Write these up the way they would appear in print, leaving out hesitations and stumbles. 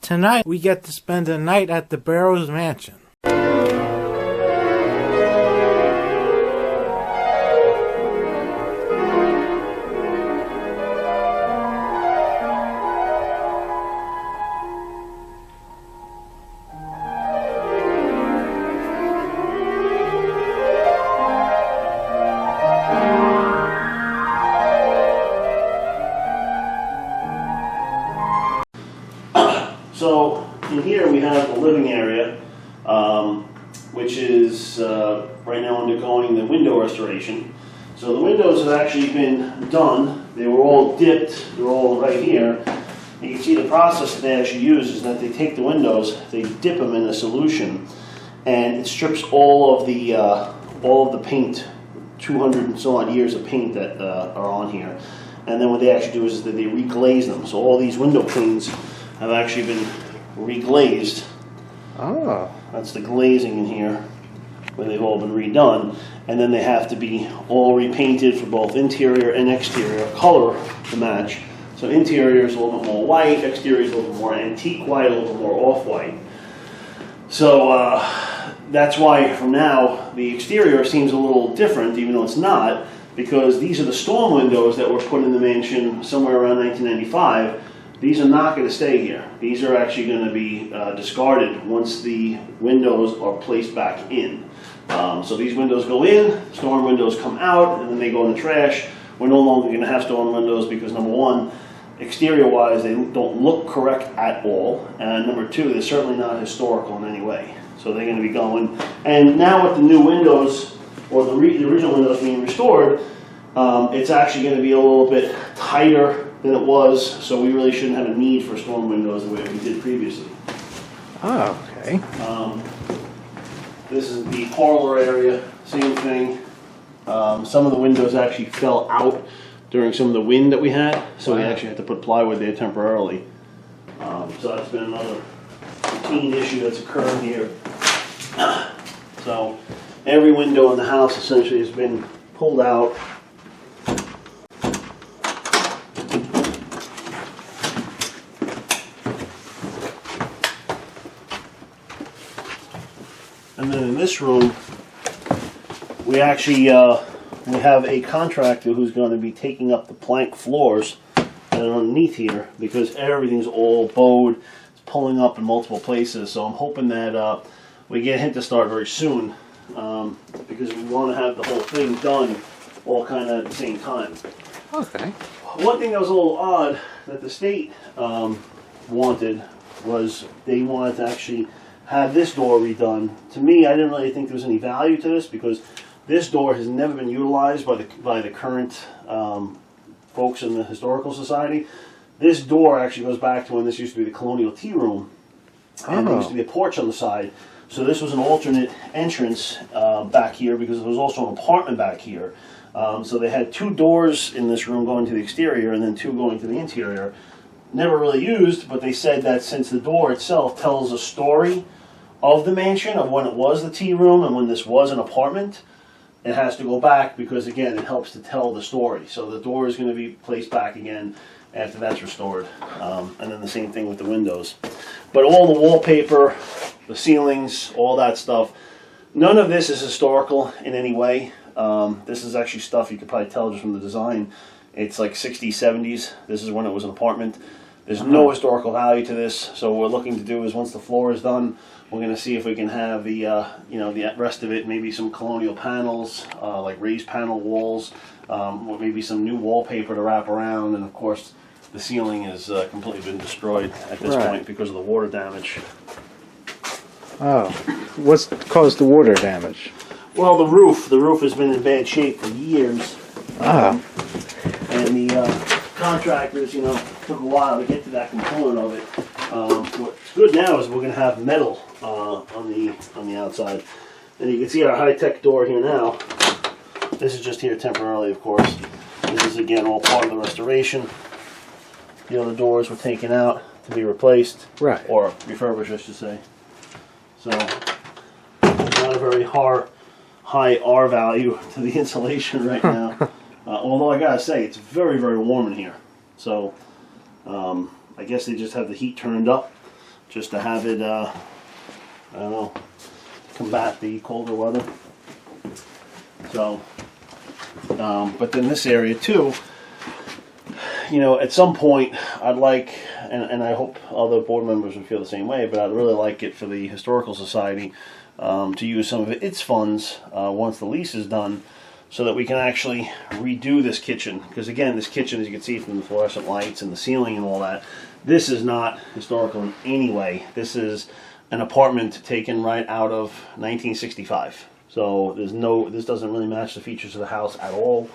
tonight we get to spend a night at the Burrowes Mansion. So in here we have the living area, which is right now undergoing the window restoration. So the windows have actually been done. They were all dipped. They're all right here. You can see the process that they actually use is that they take the windows, they dip them in a solution, and it strips all of the paint, 200 and so on years of paint that are on here. And then what they actually do is that they reglaze them. So all these window panes have actually been reglazed. Oh. That's the glazing in here, where they've all been redone. And then they have to be all repainted for both interior and exterior color to match. So interior is a little bit more white, exterior is a little bit more antique white, a little bit more off-white. So that's why from now the exterior seems a little different, even though it's not, because these are the storm windows that were put in the mansion somewhere around 1995. These are not going to stay here. These are actually going to be discarded once the windows are placed back in. So these windows go in, storm windows come out, and then they go in the trash. We're no longer going to have storm windows because, number one, exterior-wise, they don't look correct at all. And number two, they're certainly not historical in any way. So they're going to be going. And now with the new windows, or the original windows being restored, it's actually going to be a little bit tighter than it was, so we really shouldn't have a need for storm windows the way we did previously. Oh, okay. This is the parlor area, same thing. Some of the windows actually fell out during some of the wind that we had, so we actually had to put plywood there temporarily. So that's been another routine issue that's occurred here. So every window in the house essentially has been pulled out. And then in this room, we actually we have a contractor who's going to be taking up the plank floors that are underneath here because everything's all bowed. It's pulling up in multiple places. So I'm hoping that we get him to start very soon because we want to have the whole thing done all kind of at the same time. Okay. One thing that was a little odd that the state wanted was they wanted to actually have this door redone. To me, I didn't really think there was any value to this because this door has never been utilized by the current folks in the Historical Society. This door actually goes back to when this used to be the Colonial Tea Room, and there used to be a porch on the side. So this was an alternate entrance back here because there was also an apartment back here. So they had two doors in this room going to the exterior and then two going to the interior. Never really used, but they said that since the door itself tells a story of the mansion, of when it was the tea room and when this was an apartment, it has to go back because, again, it helps to tell the story. So the door is going to be placed back again after that's restored. And then the same thing with the windows. But all the wallpaper, the ceilings, all that stuff, none of this is historical in any way. This is actually stuff you could probably tell just from the design. It's like 60s, 70s. This is when it was an apartment. There's no historical value to this. So what we're looking to do is once the floor is done, we're going to see if we can have the the rest of it, maybe some colonial panels, like raised panel walls, or maybe some new wallpaper to wrap around. And of course, the ceiling has completely been destroyed at this point because of the water damage. Oh, what's caused the water damage? Well, the roof has been in bad shape for years. Ah. And the contractors, took a while to get to that component of it. What's good now is we're going to have metal on the outside. And you can see our high-tech door here now. This is just here temporarily, of course. This is, again, all part of the restoration. The other doors were taken out to be replaced. Right. Or refurbished, I should say. So, not a very high R value to the insulation right now. Although I gotta say, it's very, very warm in here. So, I guess they just have the heat turned up. just to have it, I don't know, combat the colder weather. So, but then this area too, you know, at some point I'd like, and I hope other board members would feel the same way, but I'd really like it for the Historical Society to use some of its funds once the lease is done, so that we can actually redo this kitchen. Because again, this kitchen, as you can see from the fluorescent lights and the ceiling and all that, this is not historical in any way. This is an apartment taken right out of 1965. So there's no, this doesn't really match the features of the house at all.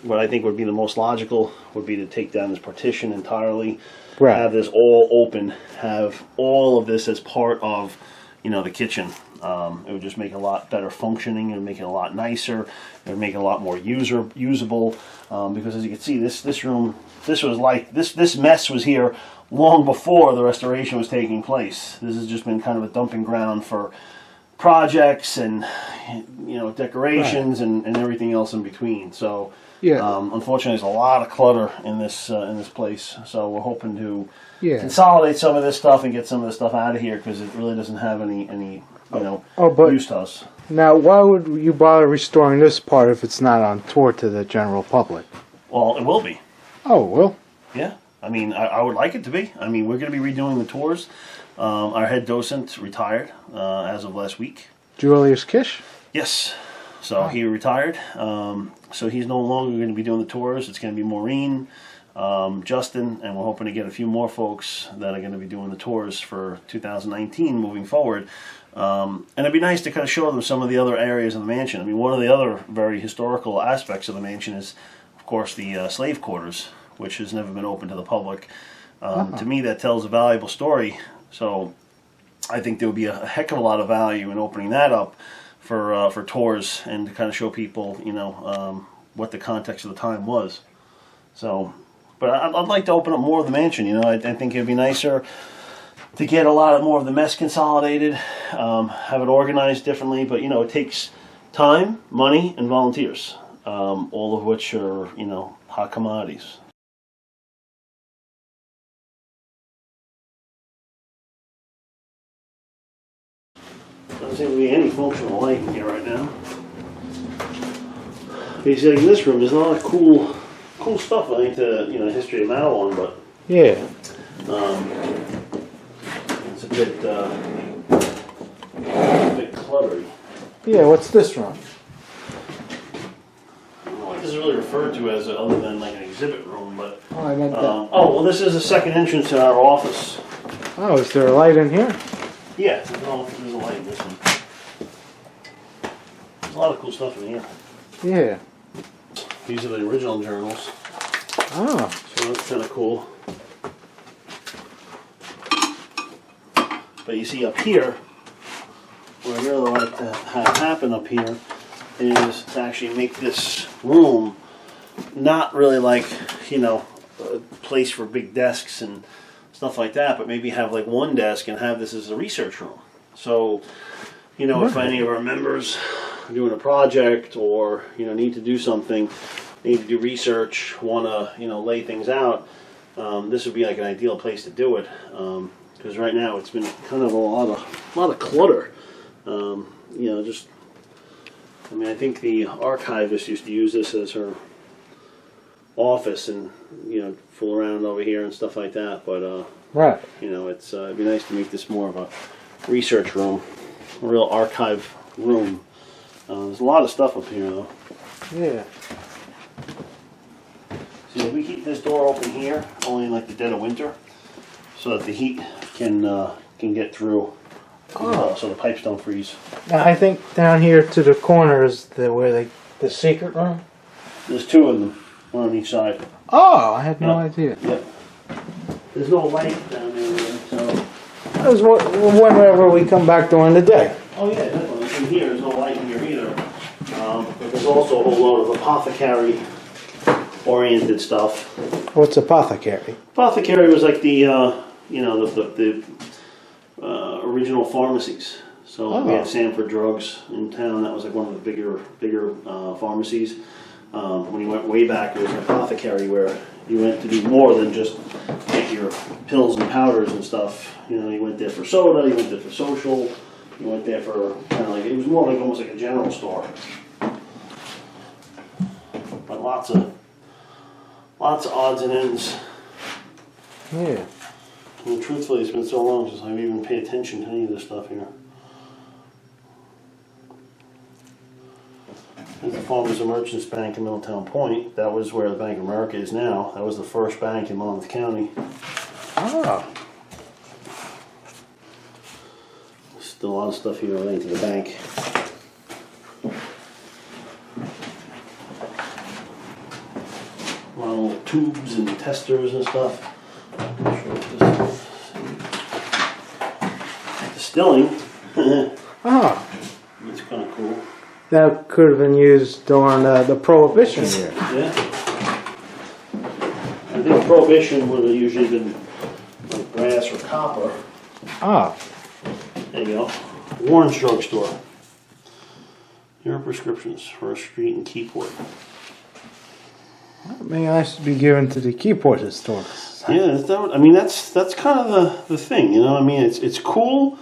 What I think would be the most logical would be to take down this partition entirely, Right. have this all open, have all of this as part of, you know, the kitchen. It would just make it a lot better functioning. It would make it a lot nicer. It would make it a lot more usable. Because as you can see, this room, this was like, this mess was here long before the restoration was taking place. This has just been kind of a dumping ground for projects and, you know, decorations, right, and everything else in between. So yeah, unfortunately, there's a lot of clutter in this place. So we're hoping to consolidate some of this stuff and get some of this stuff out of here, because it really doesn't have any you know, use to us. Now, why would you bother restoring this part if it's not on tour to the general public? Well, it will be. Oh, it will? Yeah. I mean, I would like it to be. I mean, we're going to be redoing the tours. Our head docent retired as of last week. Julius Kish? Yes. So he retired. So he's no longer going to be doing the tours. It's going to be Maureen, Justin, and we're hoping to get a few more folks that are going to be doing the tours for 2019 moving forward. And it'd be nice to kind of show them some of the other areas of the mansion. I mean, one of the other very historical aspects of the mansion is, of course, the slave quarters, which has never been open to the public. To me, that tells a valuable story. So I think there would be a heck of a lot of value in opening that up for tours, and to kind of show people, you know, what the context of the time was. So, but I'd like to open up more of the mansion. You know, I think it'd be nicer to get a lot more of the mess consolidated, have it organized differently. But you know, it takes time, money, and volunteers, all of which are, you know, hot commodities. Doesn't seem to be any functional light in here right now. Basically, in this room, there's a lot of cool stuff. I think the, you know, history of Matawan, but yeah, it's a bit cluttery. Yeah, what's this room? I don't know what this is really referred to as, other than like an exhibit room, but Oh, I meant that. oh, well, this is the second entrance to our office. Oh, is there a light in here? Yeah, there's a light in this one. There's a lot of cool stuff in here. Yeah. These are the original journals. Oh. So that's kind of cool. But you see up here, what I really like to have happen up here is to actually make this room not really like, you know, a place for big desks and stuff like that, but maybe have like one desk and have this as a research room. So, you know, if any of our members are doing a project, or, you know, need to do something, need to do research, want to, you know, lay things out, this would be like an ideal place to do it. Because right now it's been kind of a lot of clutter. You know, just, I mean, I think the archivist used to use this as her office and, you know, fool around over here and stuff like that. But right, you know, it's it'd be nice to make this more of a research room, a real archive room. There's a lot of stuff up here, though. Yeah. See, if we keep this door open here, only in like the dead of winter, so that the heat can get through, so the pipes don't freeze. Now, I think down here to the corner is the secret room. There's two of them, one on each side. Oh, I had no idea. Yep. There's no light down there, so. That was whenever we come back during the day. Oh yeah, definitely. In here, there's no light in here either. But there's also a whole load of apothecary-oriented stuff. What's apothecary? Apothecary was like the the original pharmacies. So we had Sanford Drugs in town. That was like one of the bigger pharmacies. When you went way back, it was an apothecary where you went to do more than just get your pills and powders and stuff. You know, you went there for soda, you went there for social, you went there for kind of like, it was more like almost like a general store. But lots of odds and ends. Yeah. And truthfully, it's been so long since I've even paid attention to any of this stuff here. There's the Farmers and Merchants Bank in Middletown Point. That was where the Bank of America is now. That was the first bank in Monmouth County. Ah. Still a lot of stuff here relating to the bank. A lot of little tubes and testers and stuff. Not sure what this is. Distilling. Ah. That's kind of cool. That could have been used during the Prohibition year. Yeah. I think Prohibition would have usually been like brass or copper. Ah. There you go. Warren's Drugstore. Your prescriptions, First Street and Keyport. Maybe I should be given to the Keyport Historical Society. Yeah, I mean that's kind of the thing, you know. I mean it's cool,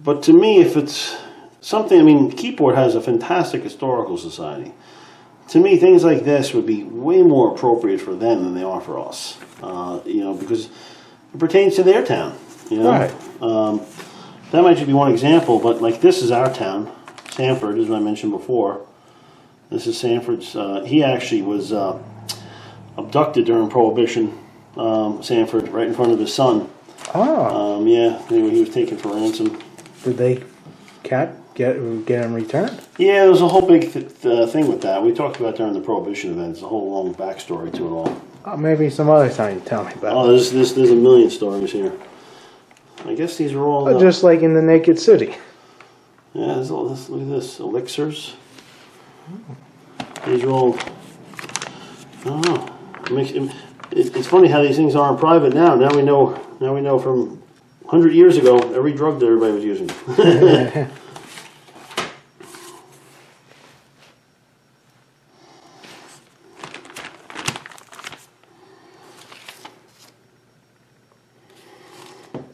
but to me, if it's something, I mean, Keyport has a fantastic historical society. To me, things like this would be way more appropriate for them than they are for us. You know, because it pertains to their town. You know, Right. That might just be one example, but like this is our town, Sanford, as I mentioned before. This is Sanford's. He actually was abducted during Prohibition. Sanford, right in front of his son. Ah. Yeah, anyway, he was taken for ransom. Did they get him returned? Yeah, there was a whole big thing with that. We talked about during the Prohibition events, a whole long backstory to it all. Oh, maybe some other time you tell me about Oh, there's a million stories here. I guess these are all... it. Just like in the Naked City. Yeah, there's all this, look at this, elixirs. These are all... I don't know. It's funny how these things aren't private now. Now we know from 100 years ago, every drug that everybody was using.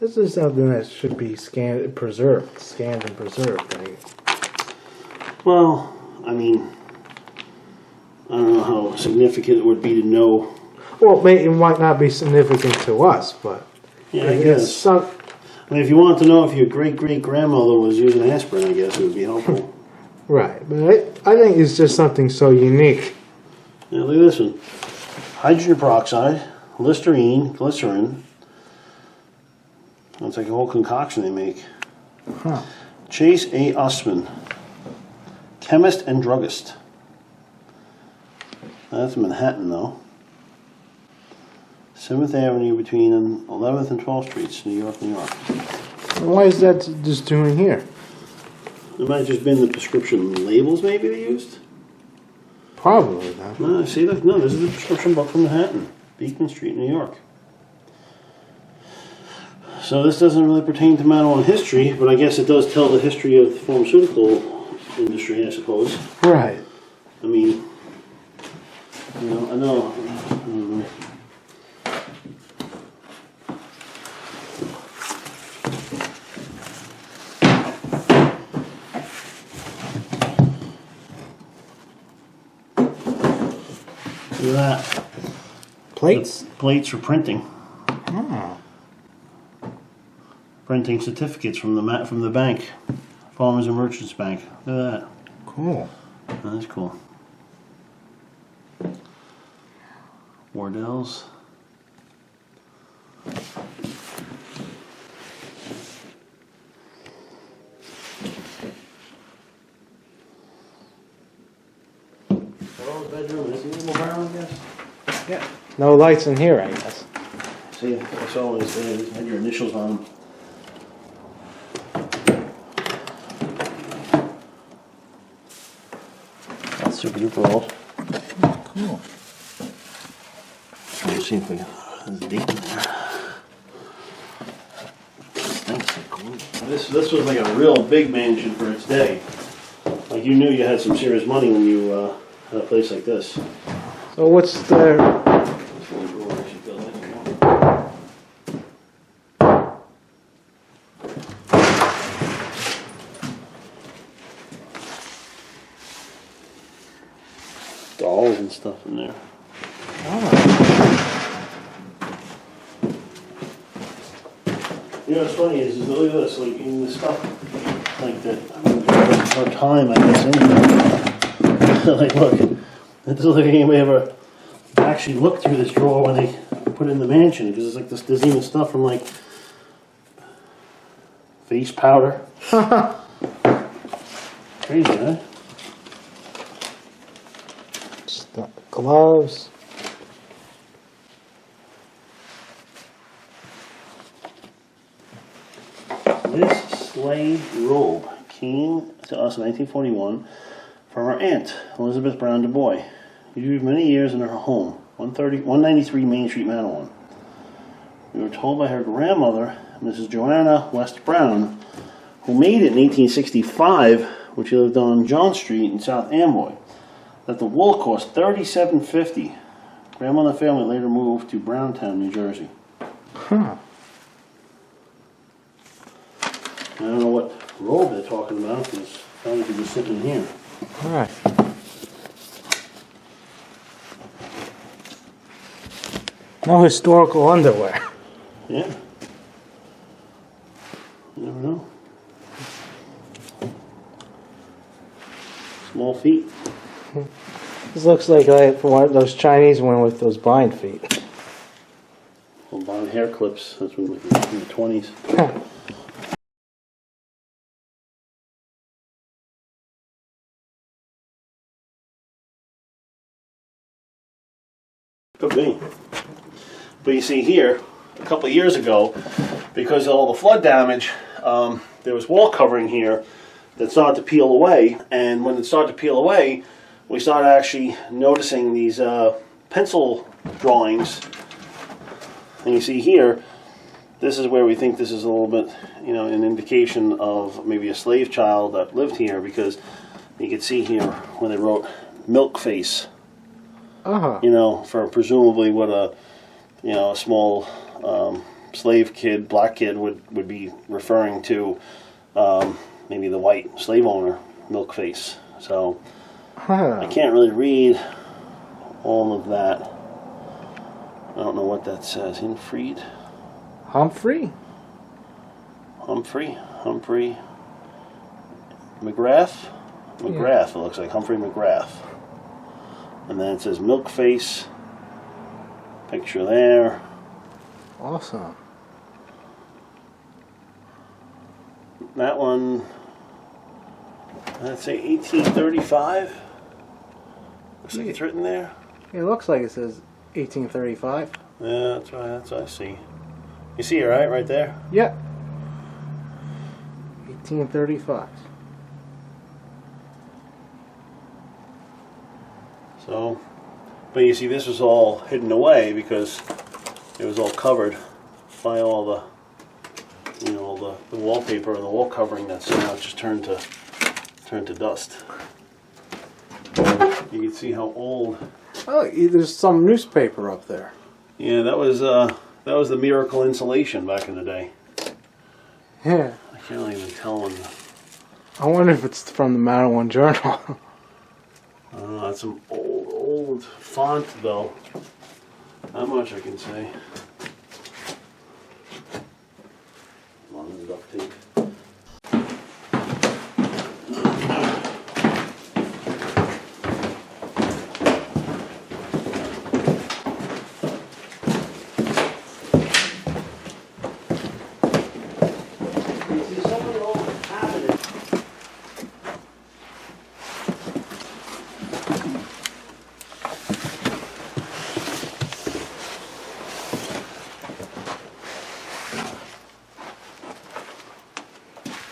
This is something that should be scanned and preserved. Well, I mean, I don't know how significant it would be to know. Well, it might not be significant to us, but Yeah, I it's guess. some. I mean, if you wanted to know if your great-great-grandmother was using aspirin, I guess it would be helpful. Right, but I think it's just something so unique. Yeah, look at this one. Hydrogen peroxide, Listerine, glycerin. It's like a whole concoction they make. Huh. Chase A. Usman, chemist and druggist. That's Manhattan, though. 7th Avenue between 11th and 12th Streets, New York, New York. Why is that just doing here? It might have just been the prescription labels maybe they used. Probably not. No, see, look, no, this is a prescription book from Manhattan, Beekman Street, New York. So this doesn't really pertain to Matawan history, but I guess it does tell the history of the pharmaceutical industry, I suppose. Right. I mean, you know, I know. Look at that. Plates? Plates for printing. Oh. Printing certificates from the bank. Farmers and Merchants Bank. Look at that. Cool. Oh, that's cool. Wardell's. Bedroom. Is it a little brown, I guess? Yeah. No lights in here, I guess. See, I saw it had your initials on them. That's super duper old. Cool. Let's see if we got a date in there. This was like a real big mansion for its day. Like you knew you had some serious money when you had a place like this. So what's the... stuff in there. Oh. You know what's funny is look at this, like in the stuff like that. For time, I guess. Anyway. Like, look, it doesn't look like anybody ever actually looked through this drawer when they put it in the mansion, because it's like this. There's even stuff from like face powder. Crazy, huh? Gloves. This slave robe came to us in 1941 from our aunt, Elizabeth Brown Du Bois. She lived many years in her home, 193 Main Street, Matawan. We were told by her grandmother, Mrs. Joanna West Brown, who made it in 1865 when she lived on John Street in South Amboy, that the wool cost $37.50. Grandma and the family later moved to Browntown, New Jersey. Huh. I don't know what robe they're talking about, because probably could be sitting here. All right. No historical underwear. Yeah. You never know. Small feet. This looks like one of those Chinese one with those blind feet. Well, blonde hair clips. That's from in the 20s. Could be. But you see here, a couple of years ago, because of all the flood damage, there was wall covering here that started to peel away. And when it started to peel away, we started actually noticing these pencil drawings. And you see here, this is where we think this is a little bit, you know, an indication of maybe a slave child that lived here, because you can see here where they wrote milk face. Uh-huh. You know, for presumably what a, you know, a small slave kid, black kid would be referring to, maybe the white slave owner, milk face. So I can't really read all of that. I don't know what that says. Infried? Humphrey? Humphrey McGrath? McGrath, it looks like. Humphrey McGrath. And then it says milk face. Picture there. Awesome. That one, I'd say 1835. Looks like it's written there. It looks like it says 1835. Yeah, that's right. That's what I see. You see it, right there? Yeah. 1835. So, but you see, this was all hidden away because it was all covered by all the, you know, all the wallpaper and the wall covering that's now just turned to dust. You can see how old. Oh, there's some newspaper up there. Yeah, that was the miracle insulation back in the day. Yeah. I can't even tell when. I wonder if it's from the Matawan Journal. I don't know, that's some old font though. Not much I can say. Long as duct tape.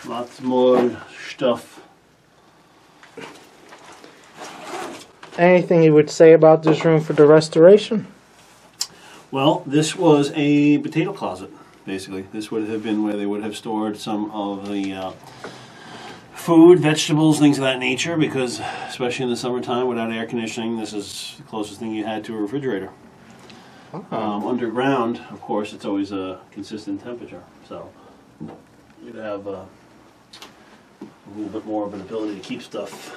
Lots more stuff. Anything you would say about this room for the restoration? Well, this was a potato closet, basically. This would have been where they would have stored some of the food, vegetables, things of that nature, because especially in the summertime without air conditioning, this is the closest thing you had to a refrigerator. Underground, of course, it's always a consistent temperature, so you'd have a little bit more of an ability to keep stuff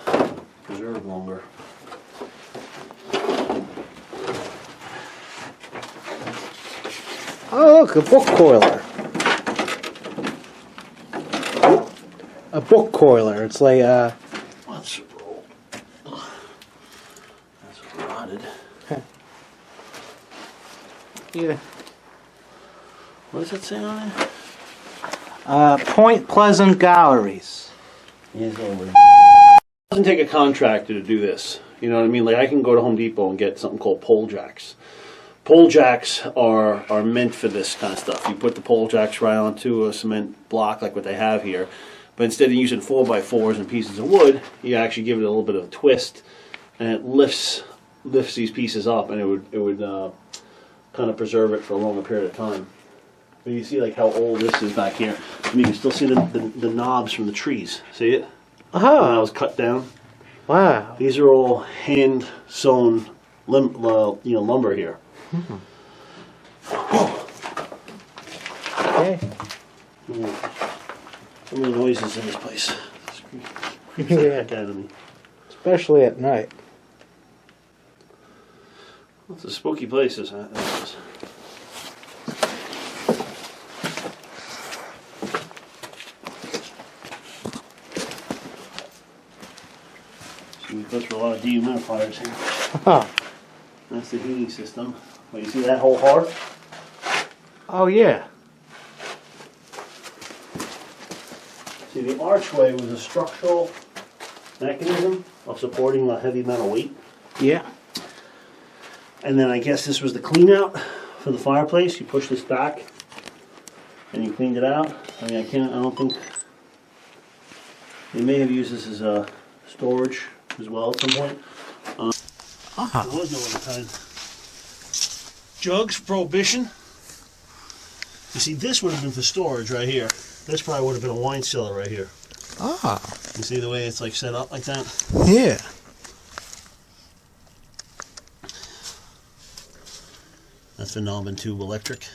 preserved longer. Oh, look, a book coiler. A book coiler. It's like, Let's roll. That's rotted. yeah. What does it say on it? Point Pleasant Galleries. It doesn't take a contractor to do this. You know what I mean? Like I can go to Home Depot and get something called pole jacks. Pole jacks are meant for this kind of stuff. You put the pole jacks right onto a cement block like what they have here. But instead of using 4x4s and pieces of wood, you actually give it a little bit of a twist, and it lifts these pieces up, and it would kind of preserve it for a longer period of time. But you see like how old this is back here. I mean, you can still see the knobs from the trees. See it? When that was cut down. Wow. These are all hand sewn lumber here. Okay. So many noises in this place. Creeps the heck out of me. Especially at night. It's a spooky place, this is. So we go through a lot of dehumidifiers here. Huh. That's the heating system. Well, you see that whole hearth? Oh, yeah. See, the archway was a structural mechanism of supporting a heavy metal weight. Yeah. And then I guess this was the clean out for the fireplace. You push this back and you cleaned it out. I mean, I don't think, they may have used this as a storage as well at some point. There was no other kind. Jugs, Prohibition. You see, this would have been for storage right here. This probably would have been a wine cellar right here. Ah. You see the way it's like set up like that? Yeah. That's the knob and tube electric.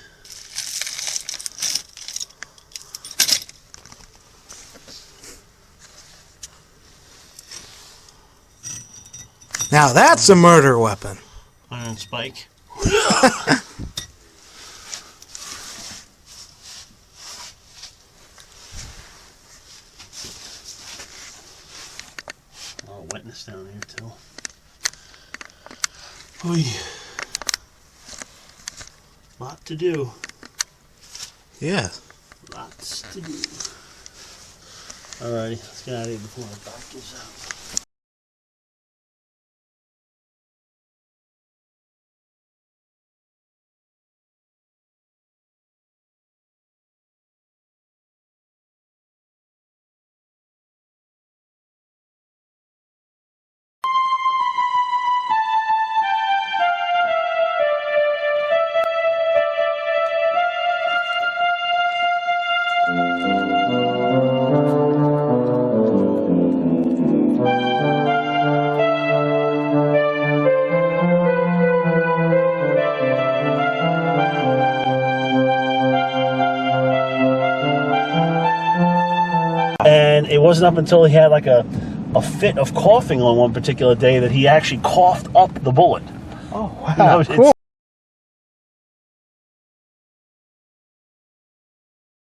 Now that's a murder weapon. Iron spike. Oh, wetness down here too. Oy. Lot to do. Yeah. Lots to do. Alrighty, let's get out of here before my back gives out. And it wasn't up until he had like a fit of coughing on one particular day that he actually coughed up the bullet. Oh, wow. You know, Cool.